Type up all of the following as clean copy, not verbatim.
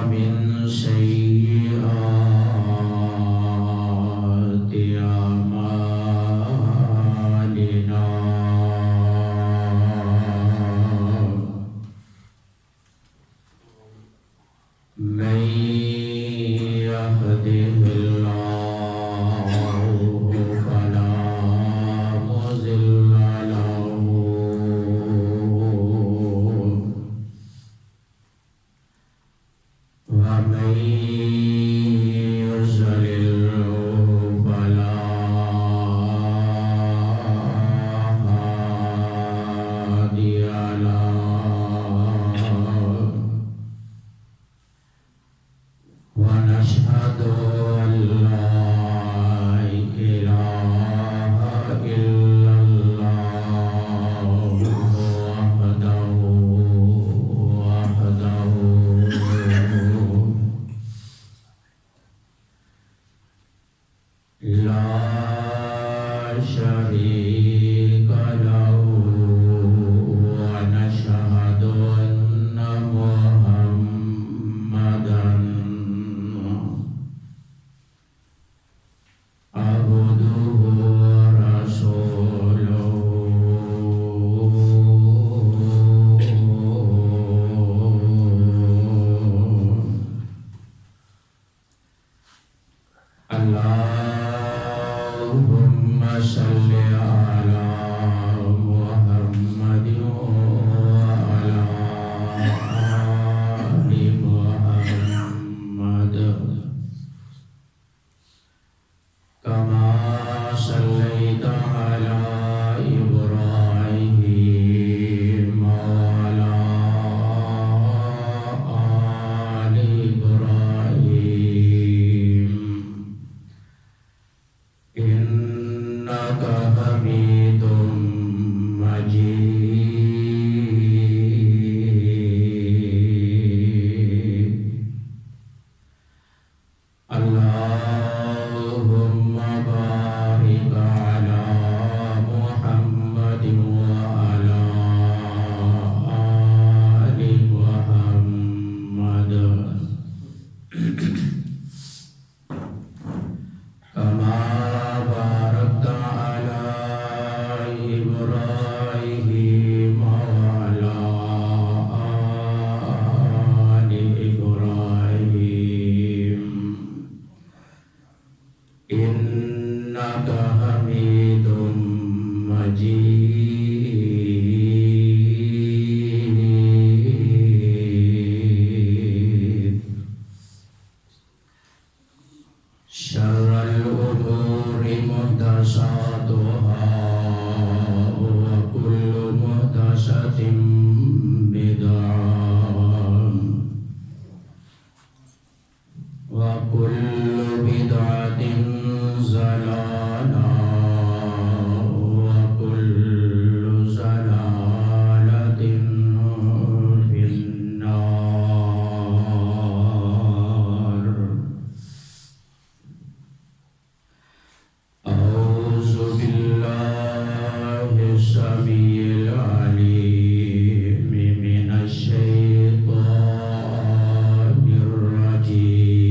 ومن سيئات أعمالنا من يهده الله فلا مضل له ومن يضلل فلا هادي له ونشهد أن لا إله إلا الله وحده لا شريك له ونشهد أن محمدا عبده ورسوله اللهم صل على محمد وعلى آل محمد كما صليت على إبراهيم وعلى آل إبراهيم إنك حميد مجيد اللهم بارك على محمد وعلى آل محمد كما باركت على إبراهيم وعلى آل إبراهيم إنك حميد مجيد شر الأمور محدثاتها وكل محدثة بدعة وكل بدعة ضلالة وكل ضلالة في النار أعوذ بالله السميع العليم من الشيطان الرجيم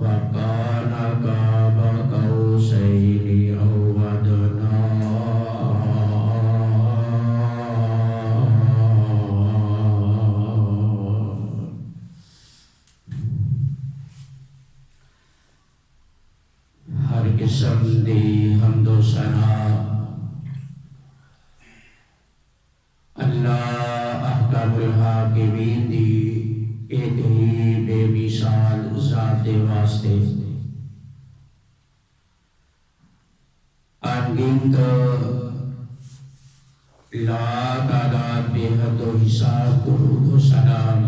فكان قاب قوسين أو أدنى ہر قسم دی حمد و ثنا اللہ احکم الحاکمین دی ایک ہی بے مثال ذات دے واسطے انگنت لا تعداد بے حد و حساب درود و سلام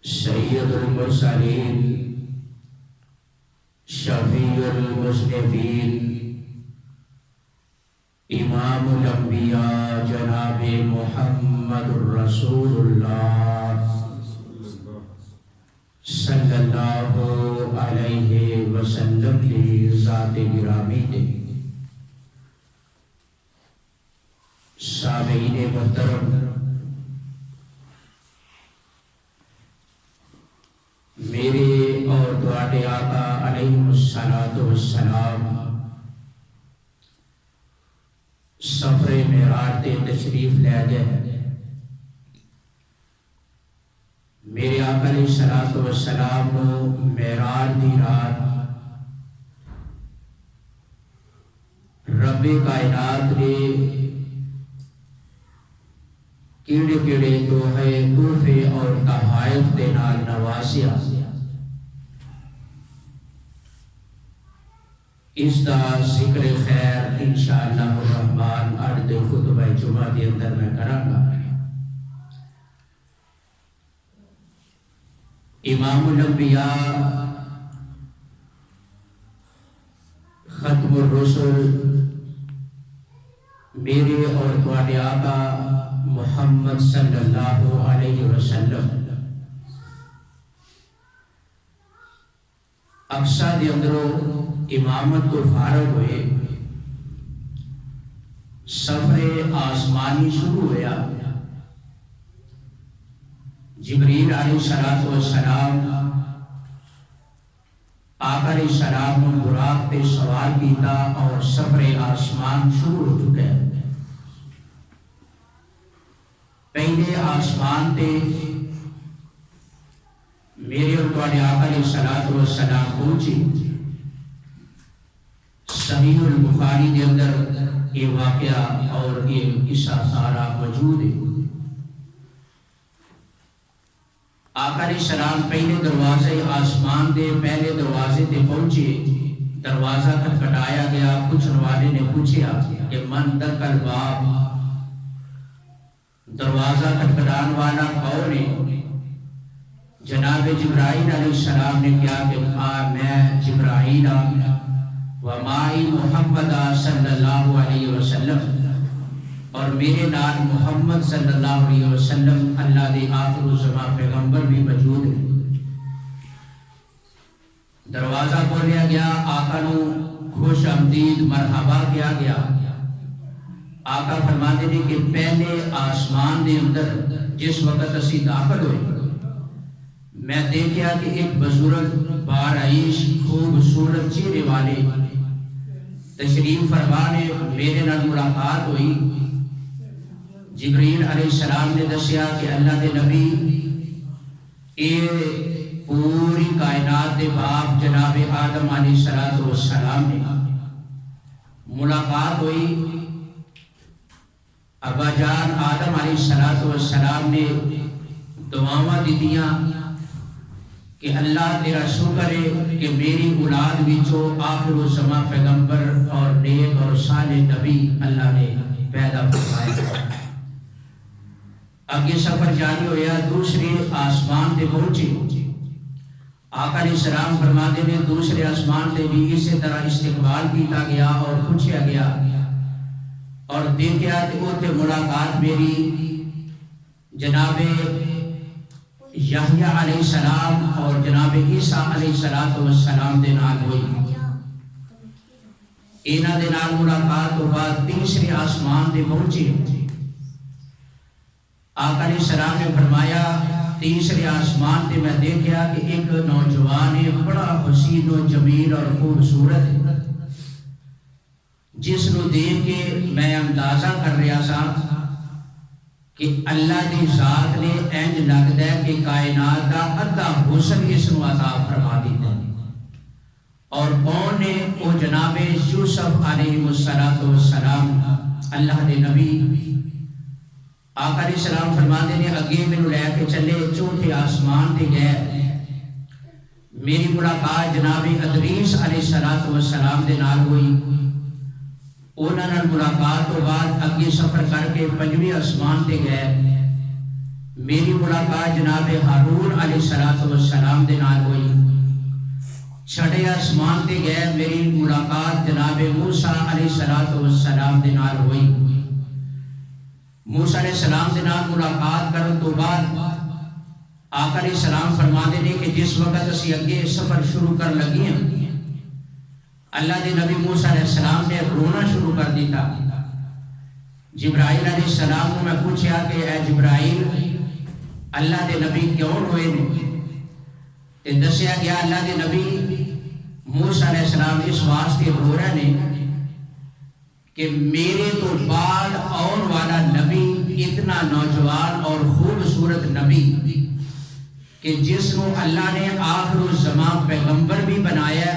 سید المرسلین شفیع المذنبین امام الانبیاء جناب محمد رسول اللہ صلی اللہ علیہ وسلم کی ذات گرامی دے سامعین محترم، میرے اور تواڈے آقا علیہ الصلوۃ والسلام سفر معراج تے تشریف لے گئے۔ میرے آقا علیہ الصلوۃ والسلام نو معراج دی رات رب کائنات نے کیڑے کیڑے توحے تحفے اور تحائف دے نال نوازیا۔ اس دا ذکر خیر انشاءاللہ الرحمن اج دے خطبہ جمعہ دے اندر میں کراں گا۔ امام الانبیاء ختم الرسل میرے اور تواڈے آقا محمد صلی اللہ علیہ وسلم اقصا دے اندروں امامت کو فارغ ہوئے، سفر آسمانی شروع ہوا۔ جبریل علیہ السلام آقا علیہ السلام نے براق پہ سوار کیتا اور سفر آسمان شروع ہو چکا ہے۔ پہلے آسمان تے میرے اور تواڈے آقا علیہ السلام پہنچی۔ صحیح البخاری کے اندر یہ واقعہ اور یہ قصہ سارا موجود ہے۔ آقا علیہ السلام پہلے دروازے آسمان دے پہلے دروازے تے پہنچے۔ دروازہ کھٹکھٹایا گیا، پوچھنے والے نے پوچھا کہ من دخل باب، دروازہ کھٹکھٹانے والا کون ہے؟ جناب جبرائیل علیہ السلام نے کہا کہ میں جبرائیل ومائی محمد صلی اللہ علیہ وسلم، اور میرے نال محمد صلی اللہ علیہ وسلم اللہ دے آخر الزمان پیغمبر بھی موجود ہے۔ دروازہ کھولیا گیا، آقا نو خوش آمدید مرحبا کیا گیا۔ آقا فرماتے ہیں کہ پہلے آسمان دے اندر جس وقت اسی داخل ہوئے، میں دیکھا کہ ایک بزرگ بارعیش خوبصورت چہرے والے تشریف فرمانے میرے نال ملاقات ہوئی۔ جبریل علیہ السلام نے دسیا کہ اللہ دے نبی اے پوری کائنات دے باپ جناب آدم علیہ السلام نے ملاقات ہوئی۔ ابا جان آدم علیہ السلام نے دعاواں دیتیاں کہ اللہ تیرا شکر ہے کہ میری اولاد وچوں آخر الزمان پیغمبر اور نیک اور صالح نبی اللہ نے پیدا فرمایا۔ آگے سفر جاری ہویا، دوسرے آسمان تے پہنچے۔ آقا علیہ السلام فرماتے ہیں دوسرے آسمان تے بھی اسی طرح استقبال کیتا گیا اور پوچھا گیا، اور دیکھا کہ اوتے ملاقات میری جناب یحییٰ علیہ السلام اور جناب عیسیٰ علیہ السلام دے نال ہوئی۔ انہاں دے نال ملاقات تو بعد تیسرے آسمان دے پہنچے۔ آقا علیہ السلام نے فرمایا تیسرے آسمان تے میں دیکھا کہ ایک نوجوان ہے بڑا حسین و جمیل اور خوبصورت ہے، جس نو دیکھ کے میں اندازہ کر رہا سا کہ اللہ دی ذات نے انج لگتا ہے کہ کائنات کا ادھا حسن اس نو عطا فرما دیتا ہے۔ اور کون نے؟ وہ جناب یوسف علیہ السلام، اللہ دے نبی۔ آقا علیہ السلام فرماتے ہیں اگے مینوں لے کے چلے چوتھے آسمان تے گئے، میری ملاقات جناب ادریس علیہ السلام دے نال ہوئی۔ انہاں نال ملاقات تو بعد اگے سفر کر کے پنجویں آسمان تے گئے، میری ملاقات جناب ہارون علیہ السلام دے نال ہوئی۔ چھٹے آسمان تے گئے، میری ملاقات جناب موسیٰ علیہ السلام دے نال ہوئی۔ موسیٰ علیہ السلام دے نال ملاقات کرن تو بعد آقا علیہ السلام فرماتے ہیں کہ جس وقت اسی اگے سفر شروع کر لگی ہیں، اللہ دے نبی موسیٰ علیہ السلام نے رونا شروع کر دیتا۔ جبرائیل علیہ السلام کو میں پوچھا کہ اے جبرائیل، اللہ دے نبی کیوں روئے نے؟ تے دسیا گیا اللہ دے نبی موسیٰ علیہ السلام اس واسطے رو رہے نے کہ میرے تو بعد اور والا نبی اتنا نوجوان اور خوبصورت نبی کہ جس کو اللہ نے آخر الزمان پیغمبر بھی بنایا،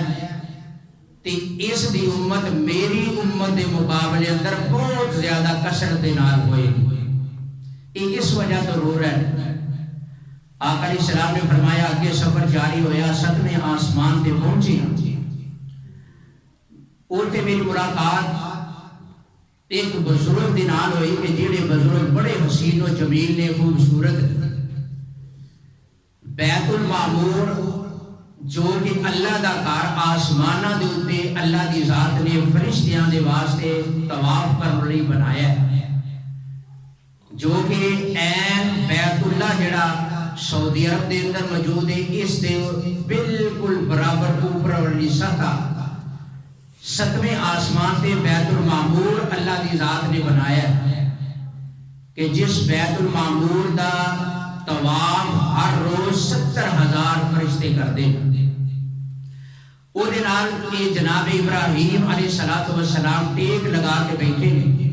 تے اس دی امت میری امت دے مقابلے اندر بہت زیادہ کثرت دے نال ہوئے گی، اس وجہ تو رو رہے ہیں۔ آقا علیہ السلام نے فرمایا آگے سفر جاری ہویا، ستویں آسمان تے پہنچی، اور تے میری ملاقات ایک بزرگ دے نال ہوئی کہ جڑے بزرگ بڑے حسین و جمیل نے، خوبصورت۔ بیت المعمور جو کہ اللہ دا گھر آسمانہ دے اوتے اللہ دی ذات نے فرشتیاں دے واسطے طواف کرنے لئی بنایا ہے، جو کہ این بیت اللہ جڑا سعودی عرب دے اندر موجود ہے، اس دے بالکل برابر اوپر والی سطح ستویں آسمان تے بیت المعمور اللہ دی ذات نے بنایا ہے کہ جس بیت المعمور دا طواف ہر روز 70,000 فرشتے کر دے۔ او دے نال کہ جناب ابراہیم علیہ السلام ٹیک لگا کے بیٹھے نے،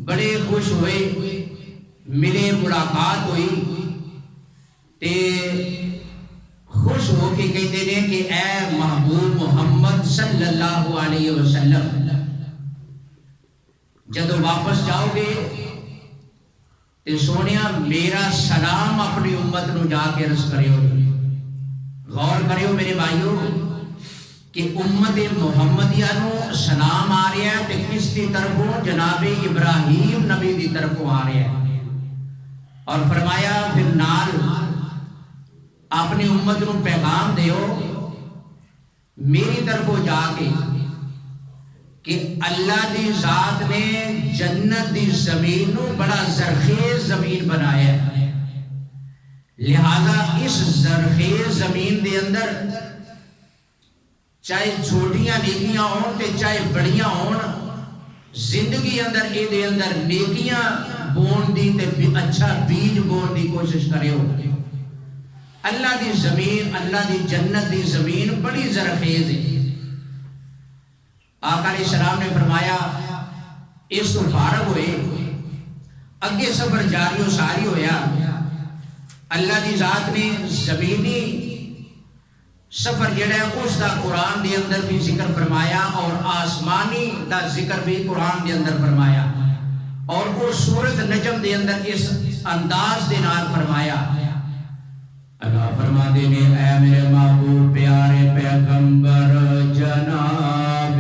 بڑے خوش ہوئے، ملے، ملاقات ہوئی، تے خوش ہو کے کہتے ہیں کہ اے محبوب محمد صلی اللہ علیہ وسلم، جدو واپس جاؤ گے تے سونیا میرا سلام اپنی امت نو جا کے عرض کریو۔ غور کریو میرے بھائیو کہ امت محمدیہ نو سلام آ رہا ہے تے کس دی طرفوں؟ جناب ابراہیم نبی دی طرفوں آ رہا ہے، اور فرمایا پھر نال اپنی امت نو پیغام دیو میری طرفوں جا کے کہ اللہ دی ذات نے جنت دی زمین نو بڑا زرخیز زمین بنایا ہے، لہذا اس زرخیز زمین دے اندر چاہے چھوٹیاں نیکیاں ہون تے چاہے بڑیاں ہون، زندگی اندر اے دے اندر نیکیاں بون دی تے اچھا بیج بون دی کوشش کرے ہو۔ اللہ دی زمین، اللہ دی جنت دی زمین بڑی زرخیز ہے۔ آقا علیہ السلام نے فرمایا اس تو فارغ ہوئے، اگے سفر جاری و ساری ہویا، اللہ دی ذات نے زمینی سفر جڑا ہے اس دا قرآن دے اندر بھی ذکر فرمایا، اور آسمانی دا ذکر بھی قرآن دے اندر فرمایا، اور وہ سورۃ نجم دے اندر اس انداز دے نال فرمایا۔ اللہ فرماتے ہیں اے میرے محبوب پیارے پیغمبر جناب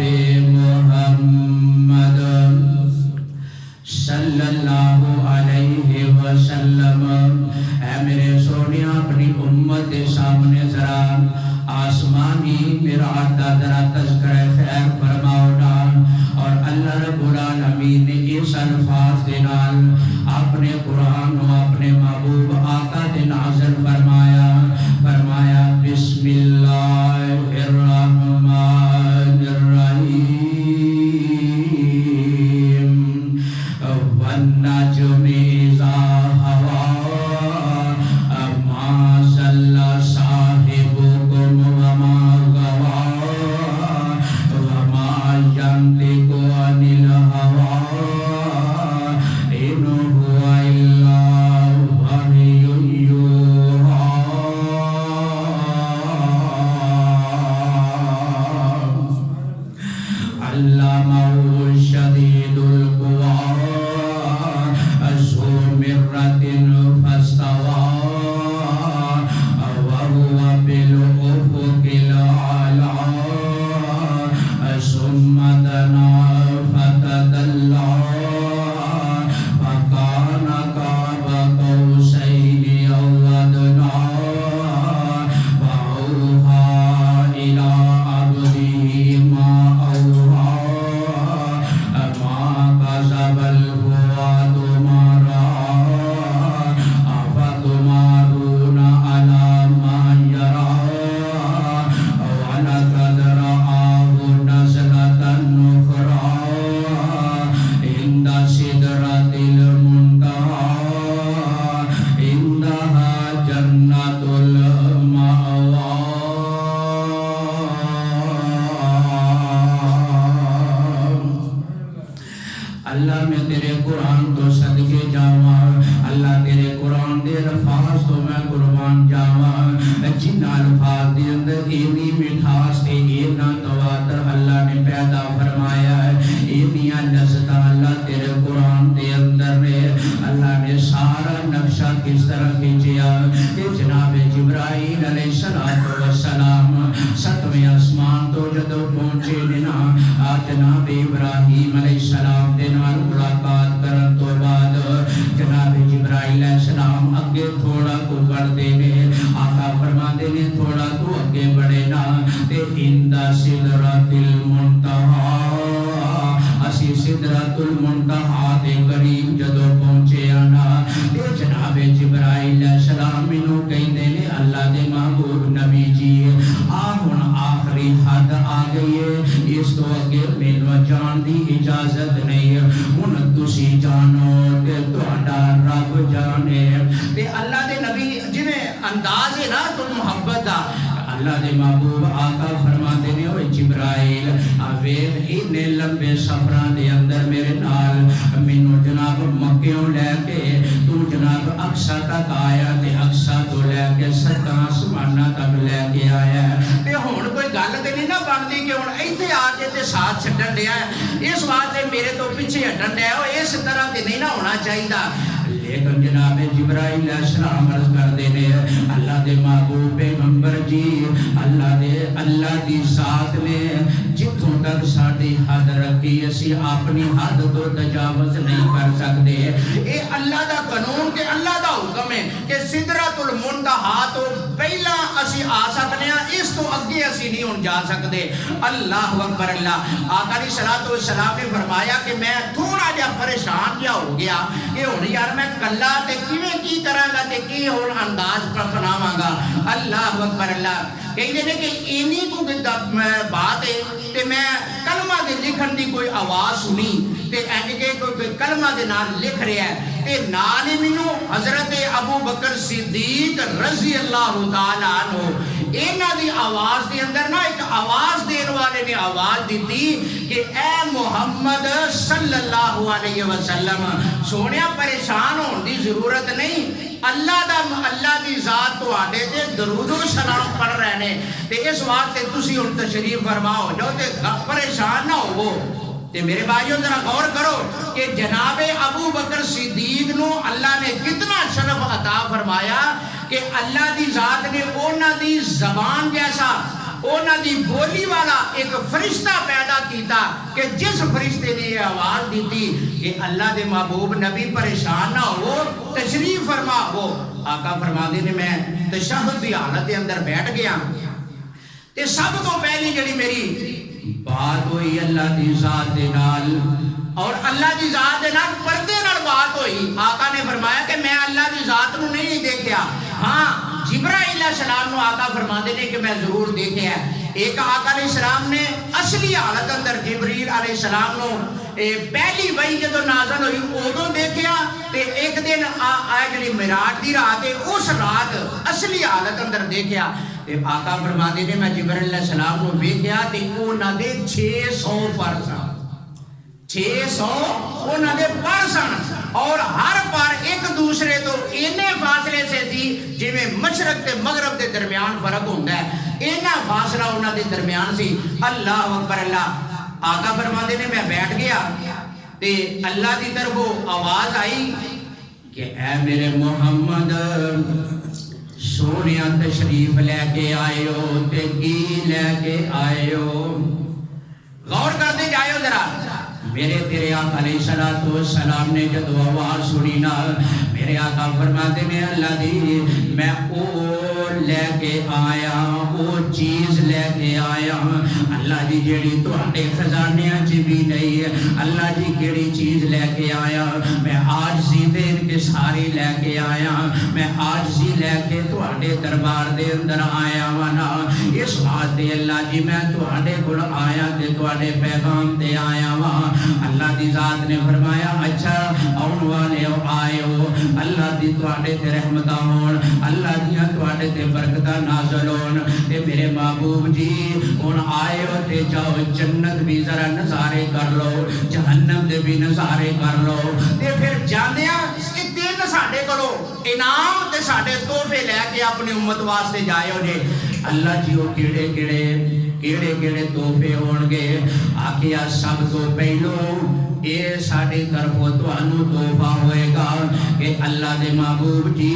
محمد صلی اللہ علیہ وسلم، اے میرے سونیا اپنی امت کے سامنے ذرا آسمانی میراث دا ذرا تذکرہ خیر فرماؤ نا۔ اور اللہ رب العالمین نے اس الفاظ دے نال اپنے قرآن و اپنے محبوب آقا دے نازل فرمایا، فرمایا بسم اللہ الرحمن الرحیم والنجم اذا ہوا اتنی مٹھاس تے اتنا تواتر اللہ نے پیدا فرمایا ہے، اتنی لذت اللہ تیرے قرآن دے اندر نے اللہ نے سارا نقشہ کس طرح کھینچیا کہ جناب جبرائیل علیہ السلام ستویں آسمان تو جدو پہنچے نا جناب ابراہیم علیہ السلام دے نال ملاقات کرن تو بعد جناب جبرائیل علیہ السلام اگے تھوڑا کو کر دے نے آقا فرما دے نے تھوڑا تو اگے بڑھے نا تے اندا سدرۃ المنتہا اسی سدرۃ المنتہا دے قریب جدو پہنچے نا تے جناب جبرائیل علیہ السلام مینوں کہندے نے اللہ دے محبوب نبی جی ہن آخری حد آ گئی ہے، اس تو اگے مینوں جان دی اجازت نہیں، ہن تسی جانو تے تہاڈا رب جانے تے اللہ دے نبی جویں انداز ہے نا تو محبت دا اللہ دے محبوب آقا فرماتے نے اوے جبرائیل ویکھ اینے لمبے سفراں دے اندر میرے نال مینوں جناب مکیوں لے کے تو جناب اقصی تک آیا تے اقصی تو لے کے ستاں آسماناں تک لے کے آیا تے ہن کوئی گل تے نہیں نہ بنਦੀ کہ ہن ایتھے آ کے تے ساتھ چھڈن دیا اس واسطے میرے تو پیچھے ہٹن دیا اس طرح تے نہیں نہ ہونا چاہیدا، لیکن جناب جبرائیل علیہ السلام عرض کر دے نے اللہ دے محبوب پیغمبر جی اللہ دی ذات نے جتوں تک ساڈی حد رکھی اسی اپنی حد تو تجاوز نہیں کر سکتے، اے اللہ دا قانون تے اللہ دا حکم ہے کہ سدرۃ المنتہا تو پہلا اسی آ سکتے ہیں، اس تو اگے اسی نہیں ہن جا سکتے۔ اللہ اکبر اللہ۔ آقا علیہ الصلوۃ والسلام نے فرمایا کہ میں تھوڑا جہا پریشان جہا ہو گیا کہ ہن یار میں کلا تے کیویں کی کراں گا تے کی ہن انداز اپناواں گا۔ اللہ اکبر اللہ۔ کہندے نے کہ اینی کو بات ہے تے میں کلمہ دے لکھن دی کوئی آواز سنی تے اینی کہ کوئی کلمہ دے نال لکھ رہا ہے تے نال ہی مینوں حضرت ابو بکر صدیق رضی اللہ تعالی عنہ انہاں دی آواز دے اندر نا ایک آواز دین والے نے آواز دیتی کہ اے محمد صلی اللہ علیہ وسلم سونیا پریشان ہون دی ضرورت نہیں، اللہ دی ذات تواڈے تے درود و سلام پڑھ رہے نے تے اس واسطے تسی ہن تشریف فرما ہو جاؤ تے پریشان نہ ہوو۔ تے میرے بھائیوں ذرا غور کرو کہ جناب ابو بکر صدیق نو اللہ نے کتنا شرف عطا فرمایا کہ اللہ دی ذات نے انہاں دی زبان جیسا انہاں دی بولی والا ایک فرشتہ پیدا کیتا کہ جس فرشتے نے یہ آواز دیتی کہ اللہ دے محبوب نبی پریشان نہ ہو تشریف فرما ہو۔ آقا فرماندے نے میں تشہد دی حالت دے اندر بیٹھ گیا تے سب تو پہلی جڑی میری بات ہوئی اللہ دی ذات دے نال اور اللہ دی ذات دے نال پردے نال بات ہوئی۔ آقا نے فرمایا کہ میں اللہ دی ذات نو نہیں دیکھیا، ہاں جبرائیل علیہ السلام نو آقا فرماندے نے کہ میں ضرور دیکھیا ہے۔ ایک آقا علیہ السلام نے اصلی حالت اندر جبریل علیہ السلام نو پہلی وحی جدو نازل ہوئی ادو دیکھیا تے ایک دن جڑی معراج دی رات ہے اس رات اصلی حالت اندر دیکھیا تے آقا فرماندے نے میں جبرائیل علیہ السلام نو ویکھیا تے انہاں دے 600 پر سن، 600 انہاں دے پر سن اور ہر پر ایک دوسرے تو اینے فاصلے سے تھی جویں مشرق تے مغرب دے درمیان فرق ہوندا ہے، اینا فاصلہ انہاں دے درمیان سی۔ اللہ اکبر اللہ۔ آقا فرماندے نے میں بیٹھ گیا تے اللہ دی طرفوں آواز آئی کہ اے میرے محمد سونیا تشریف لے کے آئے ہو تے کی لے کے آئے ہو۔ غور کرتے جائے ذرا، میرے تیرے آقا علیہ السلام نے جدو آواز سنی نا میرے آقا فرماتے نے اللہ دی میں او لے کے آیا او چیز لے کے آیا اللہ جی جیڑی تواڈے خزانیاں چ بھی نہیں ہے، اللہ جی کیڑی چیز لے کے آیا میں عاجزی دے کے ساری لے کے آیا، میں عاجزی لے کے تواڈے دربار دے اندر آیا وا نا اس واسطے اللہ جی میں تواڈے کول آیا تے تواڈے پیغام تے آیا وا۔ اللہ دی ذات نے فرمایا اچھا آن والے آئے ہو، اللہ دی تواڈے تے رحمتاں ہون، اللہ دیاں تواڈے تے برکتاں نازل ہون تے میرے محبوب جی ہن آئے ہو تے جاؤ جنت بھی ذرا نظارے کر لو، جہنم دے بھی نظارے کر لو تے پھر جاندیاں تین ساڈے کولو انعام تے ساڈے تحفے لے کے اپنی امت واسطے جائے ہو جے۔ اللہ جی وہ کیڑے کیڑے تحفے ہون گے؟ آکھیا سب تو پہلو اے ساڑی طرفوں توانو تحفہ ہوئے گا کہ اللہ دے محبوب جی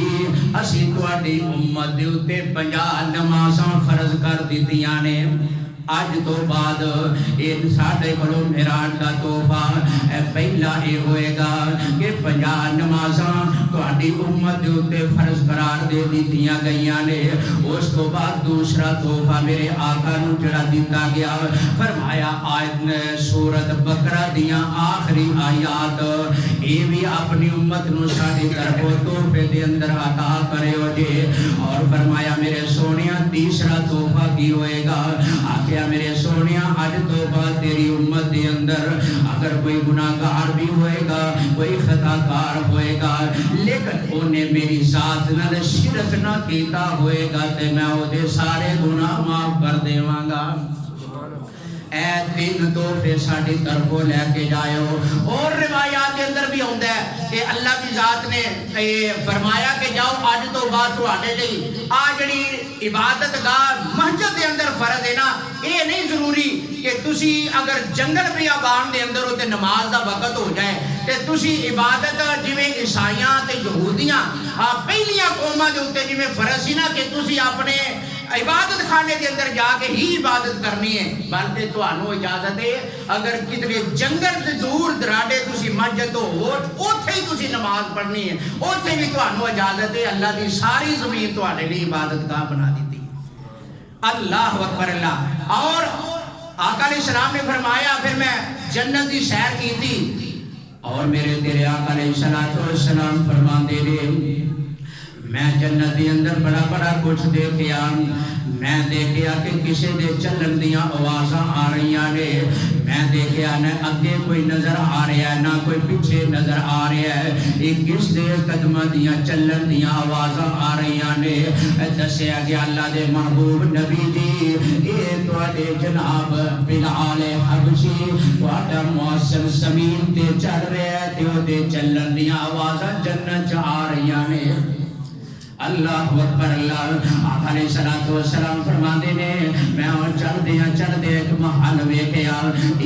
اسی تواڈی امت دے اُتے 50 نمازاں فرض کر دتیاں نے، آج تو بعد ایک ساڑھے کلو میراج کا تحفہ پہلا یہ ہوئے گا کہ 50 نمازاں تواڈی امت دے اُتے فرض قرار دے دتیاں گئیاں نے۔ اس تو بعد دوسرا تحفہ میرے آقا نو جڑا دیتا گیا، فرمایا آیت سورت بقرہ دیاں آخری آیات اے بھی اپنی امت نو ساڑھی طرف تحفے دے اندر عطا کرے ہو جے، اور فرمایا میرے سونیاں تیسرا تحفہ کی ہوئے گا؟ آخیا میرے سونیاں آج تو بعد تیری امت دے اندر اگر کوئی گناہگار بھی ہوئے گا، کوئی خطا کار ہوئے گا، لیکن انہیں میری ذات نال شرک نہ کیتا ہوئے گا تے میں وہ دے سارے گناہ معاف کر دیواں گا۔ اے تین تحفے ساڑھی طرفوں لے کے جائے ہو۔ اور روایات کے اندر بھی ہوندہ ہے کہ اللہ کی ذات نے فرمایا کہ جاؤ آج تو بعد تو آنے لئی آجڑی عبادت گاہ مسجد دے اندر فرض ہے نا، یہ نہیں ضروری کہ تسی اگر جنگل بیابان دے اندر ہوتے نماز دا وقت ہو جائے تے تسی عبادت جویں عیسائیاں تے یہودیاں پہلیاں قوماں دے ہوتے جویں فرض ہی نا کہ تسی اپنے عبادت خانے کے اندر جا کے ہی عبادت کرنی ہے، بلکہ تو انو اجازت ہے اگر کتنے جنگل سے دور دراڈے تسی مسجد ہو اوتھے ہی تسی نماز پڑھنی ہے، اوتھے بھی تو انو اجازت ہے، اللہ دی ساری زمین تو آنے لی عبادت کا بنا دیتی۔ اللہ اکبر اللہ۔ اور آقا علیہ السلام نے فرمایا پھر میں جنت دی سیر کی تھی، اور میرے تیرے آقا علیہ السلام فرمان دے رہے میں جنت دے اندر بڑا کچھ دیکھیا، میں دیکھیا کہ کسی دے چلن دیاں آوازاں آ رہیاں نے، میں دیکھیا نہ اگے کوئی نظر آ رہا ہے نہ کوئی پیچھے نظر آ رہا ہے، ایک کس دے قدمہ دیاں چلن دیاں آوازاں آ رہیاں نے۔ دسیا گیا اللہ دے محبوب نبی جی اے تواڈے جناب بلال حبشی تواڈا معصم زمین تے چل رہا ہے تے او دے چلن دیاں آوازاں جنت چ آ رہیاں نے۔ اللہ اکبر اللہ۔ آقا علیہ السلام فرماندے نے میں چل دیا ایک محل ویکھیا،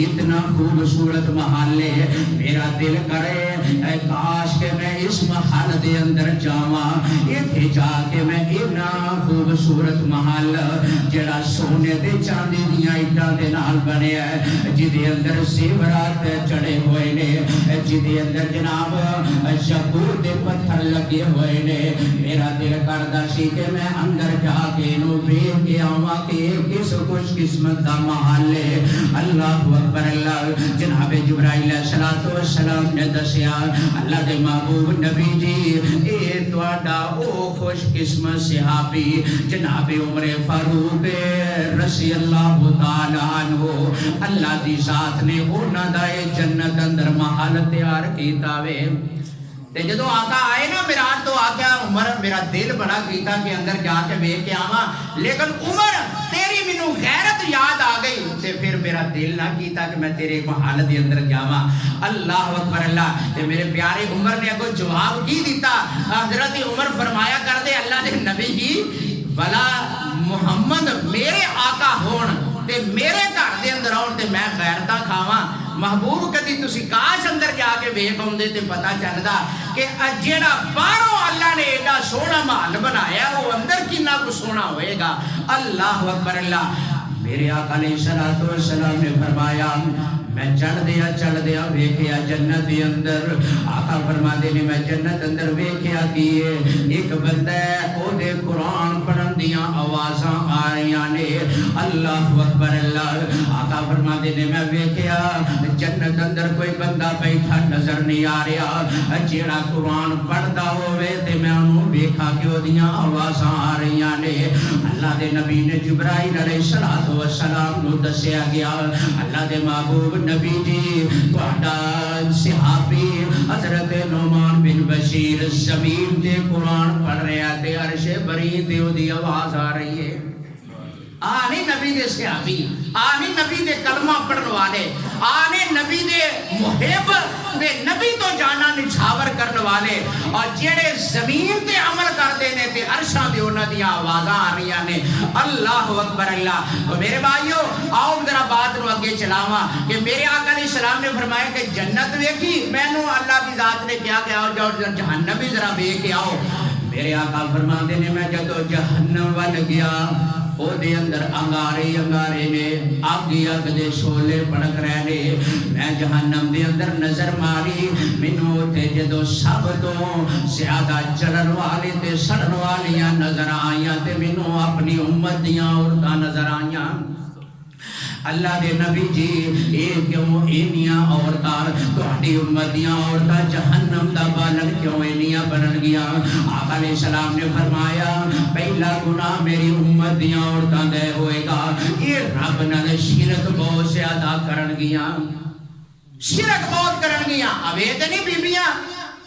اتنا خوبصورت محل ہے، میرا دل کرے کاش کہ میں اس محل دے اندر جاواں، ایتھے جا کے میں اتنا خوبصورت محل جڑا سونے دے چاندی دیاں اٹاں دے نال بنیا ہے، جدے اندر زیورات چڑھے ہوئے نے، جدے اندر جناب یاقوت دے پتھر لگے ہوئے نے، میرا دل کردہ سی کہ میں اندر جا کے نو ویکھ کے آواں کہ کس خوش قسمت دا محل ہے۔ اللہ اکبر اللہ۔ جناب جبرائیل علیہ السلام نے دسیا اللہ دے محبوب نبی جی اے تواڈا او خوش قسمت صحابی جناب عمر فاروق رضی اللہ تعالی عنہ، اللہ دی ذات نے انہاں دا جنت اندر محل تیار کیتا وے۔ تے جدو آقا آئے نا میراج تو آقا عمر میرا دل بڑا کیتا کہ اندر جا کے بیٹھ کے آواں، لیکن عمر تیری مینوں غیرت یاد آ گئی تے پھر میرا دل نہ کیتا کہ میں تیرے محل دے اندر جاواں۔ اللہ اکبر اللہ۔ تے میرے پیارے عمر نے اگوں جواب کی دیتا، حضرت عمر فرمایا کر دے اللہ دے نبی جی بلا محمد میرے آقا ہون تے میرے گھر دے اندر آن تے میں غیرتاں کھاواں۔ محبوب کدی تسی کاش اندر جا کے ویکھ آندے تے پتہ چلدا کہ جیڑا باہروں اللہ نے ایڈا سونا محل بنایا وہ اندر کتنا کچھ سونا ہوئے گا۔ اللہ اکبر اللہ۔ میرے آقا علیہ السلام نے فرمایا میں چڑھ دیا ویکھیا جنت دے اندر، آقا فرماندے نے میں جنت اندر ویکھیا کیے ایک بندہ ہے او دے قرآن پڑھن دیاں آوازاں آ رہیاں نے۔ اللہ اکبر اللہ۔ آقا فرماندے نے میں ویکھیا جنت اندر کوئی بندہ بیٹھا نظر نہیں آ رہا جیڑا قرآن پڑھدا ہوئے تے میں انہوں ویکھا کہ او دیاں آوازاں آ رہیاں نے۔ اللہ دے نبی نے جبرائیل علیہ السلام نو دسیا گیا اللہ دے محبوب نبی جی تواڈا صحابی حضرت نعمان بن بشیر زمین تے قرآن پڑھ رہا تے عرش بری تے دی آواز آ رہی ہے۔ آنے نبی دے صحابی، آنے نبی دے کلمہ پڑھن والے، آنے نبی دے محب دے نبی تو جانا نچھاور کرن والے، اور جڑے زمین تے عمل کردے نے تے عرشاں دے انہاں دی آوازاں آ رہی نے اللہ اکبر اللہ۔ تو میرے بھائیو آؤ ذرا بات نو اگے چلاواں کہ میرے آقا علیہ السلام نے فرمایا کہ جنت ویکھی، مینوں اللہ کی ذات نے کیا کہ آؤ جاؤ جہنم بھی ذرا ویکھ کے آؤ۔ میرے آقا فرماندے نے میں جدوں جہنم ول گیا او دے اندر انگارے انگارے نے، اگ اگ دے شولے پڑک رہے نے، میں جہنم دے اندر نظر ماری، مینوں تے جدوں سب تو زیادہ جلن والے تے سڑن والیاں نظر آئیاں تے مینوں اپنی امت دیاں عورتاں نظر آئیاں۔ اللہ دے نبی جی اے کیوں اینیاں عورتاں تہاڈی امت دیاں عورتاں جہنم دا بالن کیوں اینیاں بنن گیا؟ آقا علیہ السلام نے فرمایا پہلا گناہ میری امت دیاں عورتاں دے ہوئے گا، یہ رب نال شرک بہت زیادہ کرن گیا، شرک بہت کرن گیا۔ اوے تے نہیں بیبیاں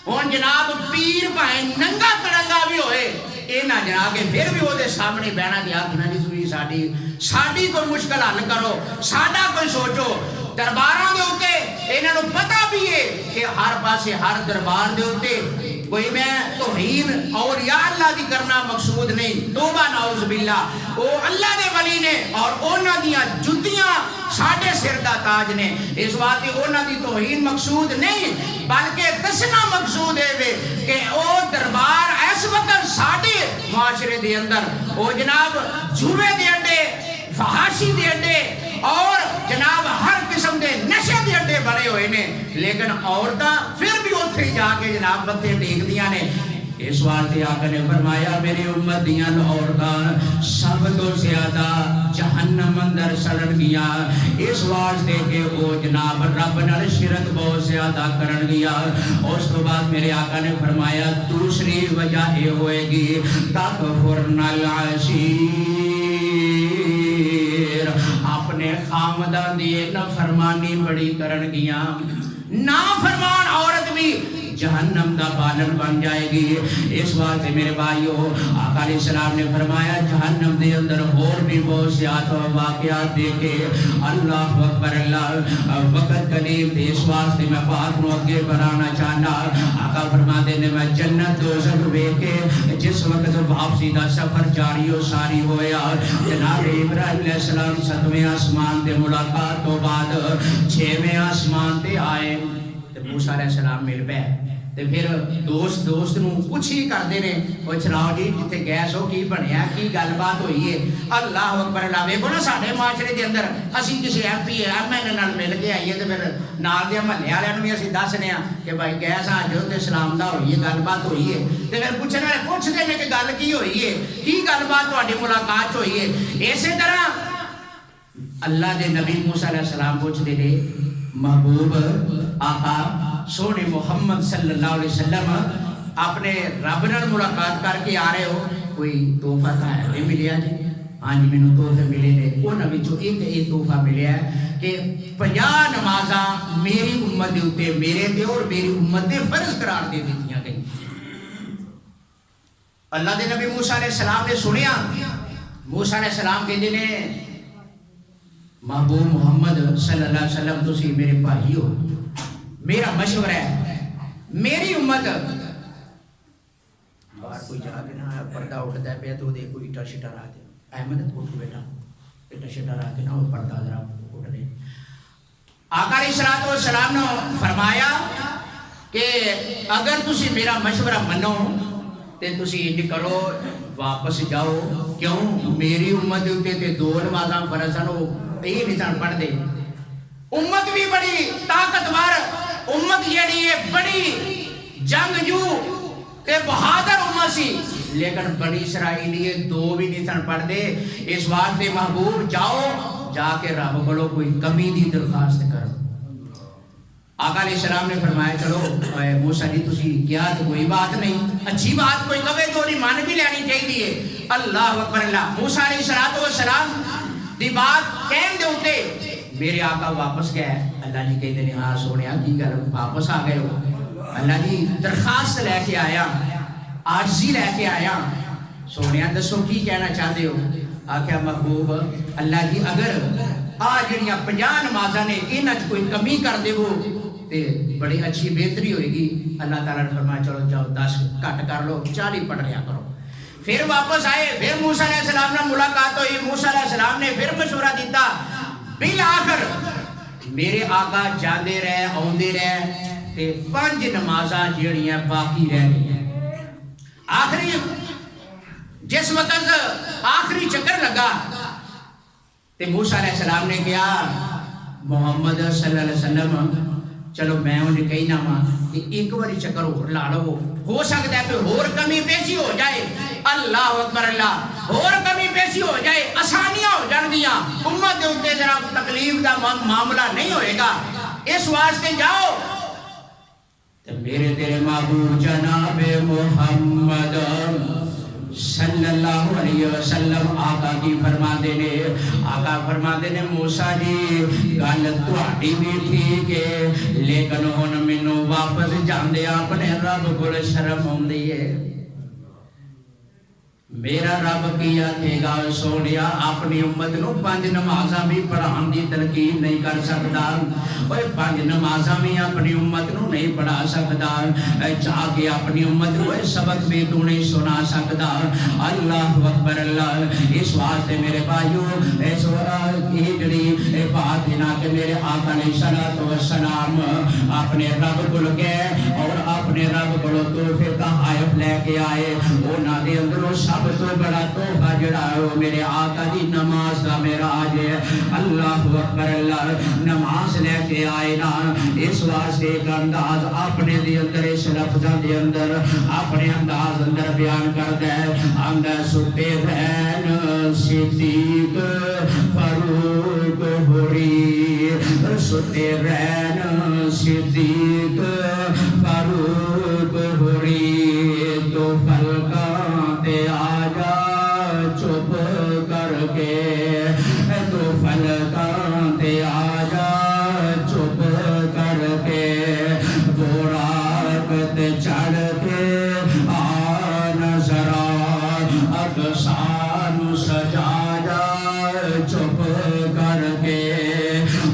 ہن جناب پیر بھائیں ننگا تڑنگا بھی ہوئے اے نہ جناب کہ پھر بھی وہ دے سامنے بہنا دیا کہ نہ جی ساڈی کوئی مشکل حل کرو، ساڈا کوئی سوچو۔ درباراں دے اوتے انہاں نوں پتہ بھی ہے کہ ہر پاسے ہر دربار دے اوتے کوئی میں توہین اور یا اللہ دی کرنا مقصود نہیں، توبہ نعوذ باللہ، او اللہ دے ولی نے اور انہاں دیاں جُتیاں ساڈے سر دا تاج نے، اس واسطے انہاں دی توہین مقصود نہیں بلکہ دسنا مقصود ہے کہ او دربار اس وقت ساڈے معاشرے دے اندر او جناب جھوے دے اڈے، فحاشی دے اڈے اور جناب ہر قسم دے نشے دے اڈے بڑے ہوئے نے، لیکن عورتاں پھر بھی اتھے جا کے جناب متھے ٹیک دیاں نے۔ اس واسطے آقا نے فرمایا میری امت دیاں عورتاں سب تو زیادہ جہنم اندر سڑن گیا، اس واسطے کہ وہ جناب رب نال شرک بہت زیادہ کرن گیا۔ اس تو بعد میرے آقا نے فرمایا دوسری وجہ یہ ہوئے گی تکفرن العشیر، اپنے خامدان دی نافرمانی بڑی کرن گیا۔ نافرمان عورت بھی جہنم دا بالن بن جائے گی۔ اس واسطے میرے بھائیو آقا علیہ السلام نے فرمایا جہنم دے اندر اور بھی بہت زیادہ واقعات دیکھے، اللہ اکبر اللہ، وقت قریب تھے اس واسطے میں بات نو اگے بڑھانا چاہنا۔ آقا فرماتے نے میں جنت دوزخ ویکھے جس وقت واپسی دا سفر جاری و ساری ہویا، جناب ابراہیم علیہ السلام 7ویں آسمان تے ملاقات تو بعد 6ویں آسمان تے آئے تے موسیٰ علیہ السلام مل پے تے پھر دوست نو کچھ ہی کردے نے او سناؤ جی جتھے گیس ہو کی بنیا کی گل بات ہوئی ہے۔ اللہ اکبر اللہ، ویکھو نا ساڈے معاشرے دے اندر اسی کسی M P M L A نال مل کے آئیے تے پھر نال دے محلے والےاں نوں بھی اسی دسنے ہاں کہ بھائی گیس آ جو تے سلام دا ہوئی ہے گل بات ہوئی ہے تے پھر پوچھنے والے پوچھدے نے کہ گل کی ہوئی ہے، کی گل بات تہاڈی ملاقات ہوئی ہے۔ اسی طرح اللہ دے نبی موسیٰ علیہ السلام پوچھدے نے محبوب آقا سونے محمد صلی اللہ علیہ وسلم اپنے رب نال ملاقات کر کے آ رہے ہو، کوئی تحفہ تھا ہے ملیا جی؟ ہاں جی مینوں تحفے ملے نے، انہاں وچوں ایک یہ تحفہ ملیا ہے کہ 50 نمازاں میری امت دے اوتے میرے تے اور میری امت دے فرض قرار دے دتیاں گئیں۔ اللہ دے نبی موسیٰ علیہ السلام نے سنیا، موسیٰ علیہ السلام کہندے نے محبوب محمد صلی اللہ علیہ وسلم تسی میرے بھائی ہو، میرا مشورہ ہے میری امت باہر کوئی جا کے نہ پردہ اٹھتا ہے پہ تو دے کوئی اٹا شٹا رہا دے احمد اٹھ بیٹا اٹا شٹا رہا کے نہ وہ پردہ ذرا اٹھ دے۔ آقا علیہ السلام نے فرمایا کہ اگر تسی میرا مشورہ منو تے تسی انج کرو واپس جاؤ، کیوں میری امت تے 2 نمازاں فرض ہیں وہ یہ نہیں پڑھ دے۔ امت بھی بڑی طاقتور امت جیڑی ہے بڑی جنگجو تے بہادر امت سی، لیکن بڑی اسرائیلی 2 بھی نہیں پڑھ دے۔ اس واسطے محبوب جاؤ جا کے رب کولو کوئی کمی دی درخواست کرو۔ آقا علیہ السلام نے فرمایا چلو موسیٰ جی تسی کیا تو کوئی بات نہیں، اچھی بات کوئی کہے تو نہیں مان بھی لینی چاہیے۔ اللہ اکبر اللہ، موسیٰ علیہ السلام دی بات کہن دے ہوتے میرے آقا واپس گئے۔ اللہ جی کہتے ہیں ہاں سونیا کی گل واپس آ گئے ہو؟ اللہ جی درخواست لے کے آیا، عاجزی لے کے آیا۔ سونیا دسو کی کہنا چاہتے ہو؟ آخیا محبوب اللہ جی اگر آ جڑیاں 50 نمازاں نے انہاں چ کوئی کمی کر دیو تے بڑی اچھی بہتری ہوئے گی. اللہ تعالیٰ نے فرمایا چلو جاؤ 10 کٹ کر لو 40 پڑھ لیا کرو. پھر واپس آئے, پھر موسیٰ علیہ السلام نے ملاقات ہوئی. موسیٰ علیہ السلام نے پھر مشورہ دیتا. بالآخر میرے آقا جاندے رہے آوندے رہے تے 5 نمازاں جڑیاں باقی رہ گئی. آخری جس وقت آخری چکر لگا تے موسیٰ علیہ السلام نے کہا محمد صلی اللہ علیہ وسلم چلو میں انہیں کہنا ماں کہ ایک باری چکر اور لا لو, ہو سکتا ہے کہ اور کمی پیشی ہو جائے. اللہ اکبر اللہ, اور کمی پیشی ہو جائے, آسانیاں ہو جان گیا, امت دے اوپر ذرا تکلیف دا معاملہ نہیں ہوئے گا. اس واسطے جاؤ میرے تیرے محبوب جناب محمد صلی اللہ علیہ وسلم آقا کی فرما دینے. آقا فرما دینے موسیٰ جی گل تہاڈی بھی ٹھیک ہے لیکن ہن مینوں واپس جاندے اپنے رب کول شرم آوندی ہے. میرا رب کیا تھے گا سونیا اپنی امت نو 5 نمازاں بھی پڑھان دی تلقین نہیں کر سکتا. اوے 5 نمازاں بھی اپنی امت نو نہیں پڑھا سکتا. چاہ کے اپنی امت نو سبق بھی تو نہیں سنا سکتا. اللہ اکبر اللہ. اس واسطے میرے بھائیو اس جڑی بات ہے نا کہ میرے آقا علیہ الصلوۃ والسلام اپنے رب کول گئے اور اپنے رب کول تحفے تحائف لے کے آئے. انہاں دے اندروں سب تو بڑا تحفہ جڑا ہے وہ میرے آقا دی نماز دا معراج ہے. اللہ اکبر اللہ. نماز لے کے آئے نا اس واسطے ایک انداز اپنے دے اندر اس لفظاں دے اندر اپنے انداز اندر بیان کردا ہے. اندر ستے رہن صدیق فاروق ہوری, ستے رہن صدیق فاروق ہوری, تو فلکاں تے آجا چپ کر کے, تو فلکاں تے آجا چپ کر کے, براق تے چڑھ کے آ نظر اقصان سجا جا چپ کر کے,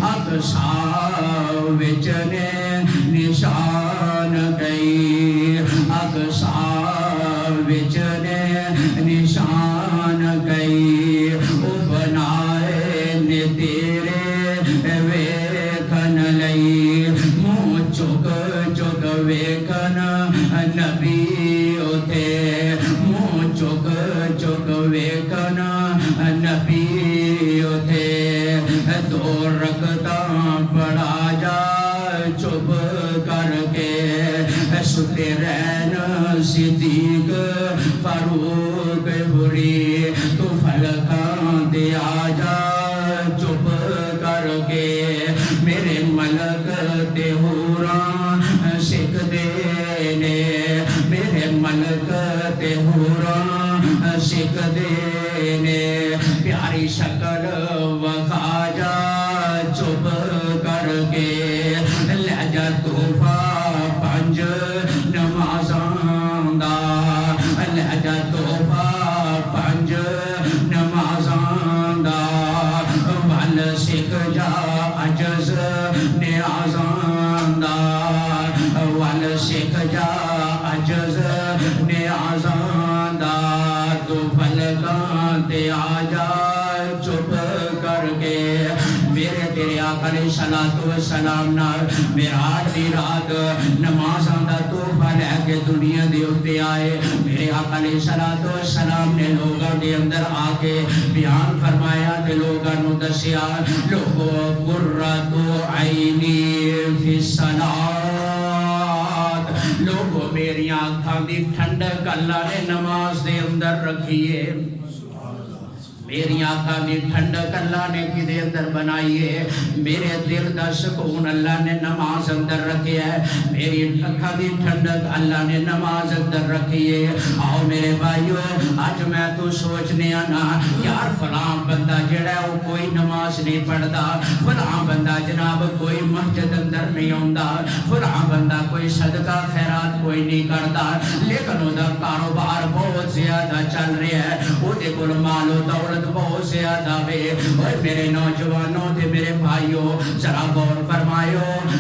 اقصا وچ نے نشان گئی, اقصا وچ نے نشان گئی, او بنائے نے تیرے ویکھن لئی, منہ چک چک ویکھن نبی اتے, منہ چک چک ویکھن نبی اتے, 2 رکعتاں پڑھا جا چپ کر کے, ستے رہن صدیق فاروق ہوری, تو فلکاں تے آجا چپ کر کے. میرے ملک تے ہوراں سکھ دے نے, میرے ملک تے ہوراں سکھ دے نے, پیاری شکل وکھا جا چپ کر کے, لہجہ تحفہ 5 نمازاں دا, لہجہ تحفہ 5 نمازاں دا, ول سکھ جا عجز نیازاں دا, ول سکھ جا عجز نیازاں دا, تو فلکاں تے آجا چپ کر کے. میرے تیرے آقا علیہ الصلوۃ والسلام نال معراج دی رات نمازاں دا تحفہ لے کے دنیا دے اوتے آئے. میرے آقا علیہ الصلوۃ والسلام نے لوگاں دے اندر آ کے بیان فرمایا تے لوگاں نوں دسیا, لوگو قرۃ عینی فی الصلاۃ, لوگو میری آنکھاں دی ٹھنڈک اللہ نے نماز دے اندر رکھی ہے. میری آنکھاں دی ٹھنڈک اللہ نے کدے اندر بنائی ہے. میرے دل دا سکون اللہ نے نماز اندر رکھی ہے. میری آنکھاں دی ٹھنڈک اللہ نے نماز اندر رکھی ہے. آؤ میرے بھائیو اج میں تو سوچنے نا یار فلاں بندہ جڑا ہے وہ کوئی نماز نہیں پڑھدا, فلاں بندہ جناب کوئی مسجد اندر نہیں آوندا, فلاں بندہ کوئی صدقہ خیرات کوئی نہیں کردا, لیکن وہ دا کاروبار بہت زیادہ چل رہا ہے, وہ دے کول مال و دولت دولت بہت زیادہ وے اور میرے نوجوانوں تے میرے بھائیوں ذرا غور فرمائیو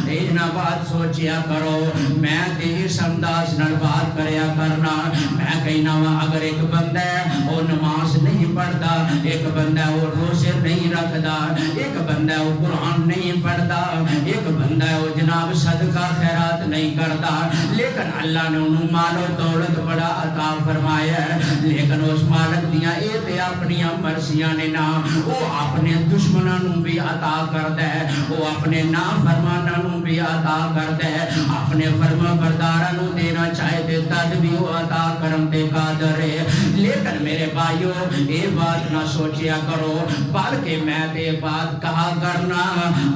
اینا بات سوچیا کرو میں تے اس انداز نال بات کریا کرنا میں کہنا وا اگر ایک بندہ ہے وہ نماز نہیں پڑھتا ایک بندہ ہے وہ روزے نہیں رکھتا ایک بندہ ہے وہ قرآن نہیں پڑھتا ایک بندہ ہے وہ جناب صدقہ خیرات نہیں کرتا لیکن اللہ نے انہوں مال و دولت بڑا عطا فرمایا ہے لیکن اس مالک دیاں اے تے اپنی مرضیاں نے نا وہ اپنے دشمنوں نوں بھی عطا کردا ہے وہ اپنے نافرماناں نوں بھی عطا کردا ہے اپنے فرما برداراں نوں دینا چاہے تے تد بھی وہ عطا کرن تے قادر ہے لیکن میرے بھائیو یہ بات نہ سوچیا کرو بلکہ میں تے بات کہا کرنا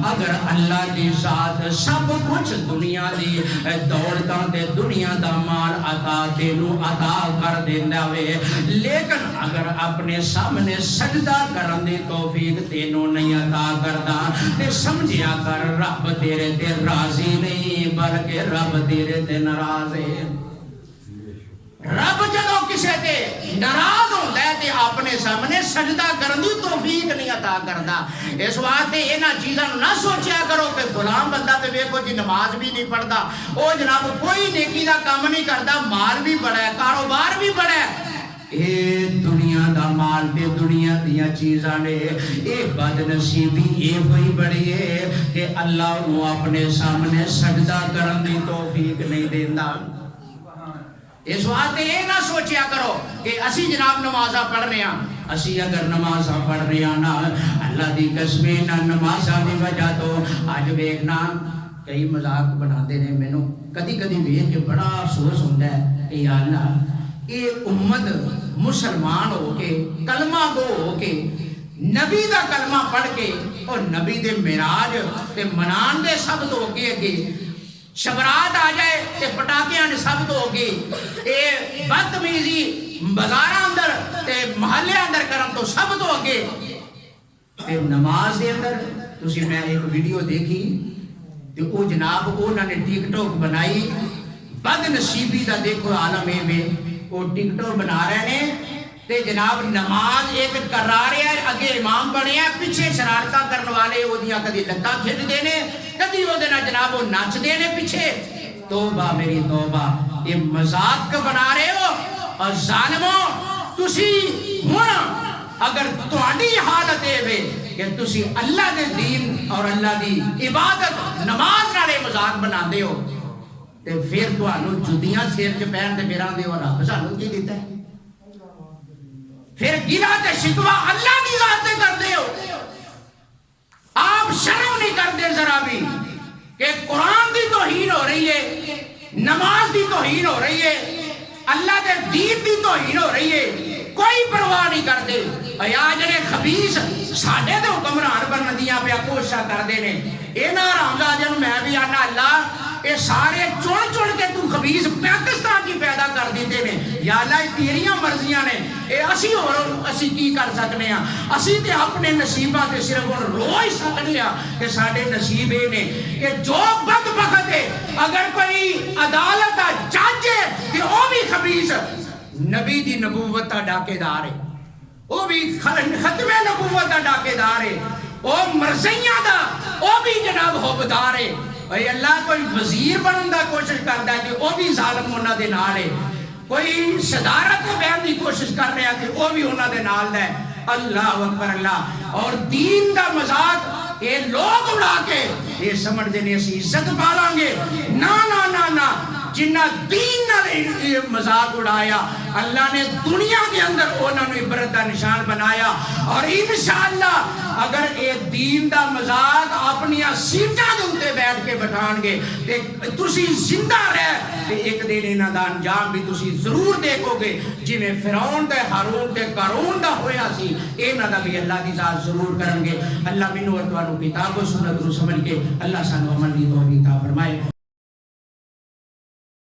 اگر اللہ کی ذات سب کچھ دنیا دی دولتاں تے دنیا دا مال عطا تینوں عطا کر دیندا وے لیکن اگر اپنے سامنے سجدہ کرن دی توفیق تینوں نہیں عطا کردا تے سمجھیا کر رب تیرے تے راضی نہیں بلکہ رب تیرے تے ناراض ہے رب جدو کسے تے ناراض ہوتا ہے تے اپنے سامنے سجدہ کرن دی توفیق نہیں عطا کردا اس واسطے انہاں چیزاں نہ سوچیا کرو کہ فلاں بندہ تے ویکھو جی نماز بھی نہیں پڑھدا او جناب کوئی نیکی دا کام نہیں کردا مال بھی بڑا ہے کاروبار بھی بڑا ہے اے دنیا دا مال تے دنیا دیاں چیزاں نے اے بد نصیبی اے ہوئی بڑی ہے کہ اللہ انہوں اپنے سامنے سجدہ کرن دی توفیق نہیں دیندا اس واسطے یہ نہ سوچیا کرو کہ اسی جناب نمازاں پڑھنے ہیں اسی اگر نمازاں پڑھ رہے ہیں نا اللہ دی قسمیں نہ نمازاں دی وجہ تو آج ویکھنا کئی مذاق بناتے ہیں مینوں کدی کدی ویکھ کے بڑا افسوس ہوندا ہے کہ یا اللہ اے امت مسلمان ہو کے کلمہ گو ہو کے نبی دا کلمہ پڑھ کے اور نبی دے معراج تے منان دے سب تو اگے شبرات آ جائے تے پٹاکیاں نے سب تو ہوگی اے بدتمیزی بازاراں اندر تے محلے اندر کرن تو سب تو ہوگی تے نماز دے اندر تسی میں ایک ویڈیو دیکھی تے او جناب انہاں نے ٹک ٹاک بنائی بد نصیبی دا دیکھو عالم میں وہ ٹک ٹاک بنا رہے ہیں تے جناب نماز ایک کرا رہے ہیں اگے امام بنے ہیں پیچھے شرارتاں کرنے والے وہ دیاں کدی لتاں کھچ دینے کدی وہ دینا جناب وہ نچ دینے پیچھے توبہ میری توبہ یہ مذاق بنا رہے ہو اور ظالموں تسی ہن اگر تہاڈی حالت ہے کہ تسی اللہ دے دین اور اللہ دی عبادت نماز نال مذاق بناندے ہو تے پھر تہانوں جُدیاں سر چ پہن تے پھراں دے اور رب سانوں کی دیتا ہے پھر گرا تے شکوا اللہ کی ذات تے کردے ہو آپ شرم نہیں کرتے ذرا بھی کہ قرآن دی توہین ہو رہی ہے نماز دی توہین ہو رہی ہے اللہ دے دین دی توہین ہو رہی ہے کوئی پرواہ نہیں کرتے ایا جڑے خبیث ساڈے تے حکمران بنن دیاں پیا کوششاں کردے نے انہاں حرامزادیاں نوں میں بھی آنا اللہ اے سارے چن چن کے تو خبیث پاکستان کی پیدا کر دیتے نے یا اللہ تیریاں مرضیاں نے اے اسی اور اسی کی کر سکنے ہیں اسی تے اپنے نصیباں تے صرف ہن رو ہی سکنے ہیں کہ ساڈے نصیب اے نے کہ جو بدبخت ہے اگر کوئی عدالت دا جج ہے تے او بھی خبیث نبی دی نبوت دا ڈاکے دار ہے او بھی ختم نبوت دا ڈاکے دار ہے او مرضیاں دا او بھی جناب حبدار ہے اے اللہ کوئی وزیر بنن دا کوشش کردا ہے کہ او بھی ظالم انہاں دے نال ہے کوئی صدارت بہن دی کوشش کر رہا کہ او بھی انہاں دے نال ہے اللہ اکبر اللہ اور دین دا مذاق اے لوگ اڑا کے یہ سمجھ دینے اسی عزت پالیں گے نا نا نا نا جنہ دین نے مذاق اڑایا اللہ نے دنیا کے اندر انہوں نے عبرت دا نشان بنایا اور انشاءاللہ اگر اے دین دا مذاق اپنی سیٹاں دے اوتے بیٹھ کے بٹھان گے تے تسی زندہ رہ تے ایک دن انہاں دا انجام بھی تسی ضرور دیکھو گے جویں فرعون تے ہارون تے قارون دا ہویا سی انہاں دا بھی اللہ دی ذات ضرور کرن گے اللہ مینوں اور تانوں کتاب و سنت نوں سمجھ کے اللہ سانوں عمل دی توفیق عطا فرمائے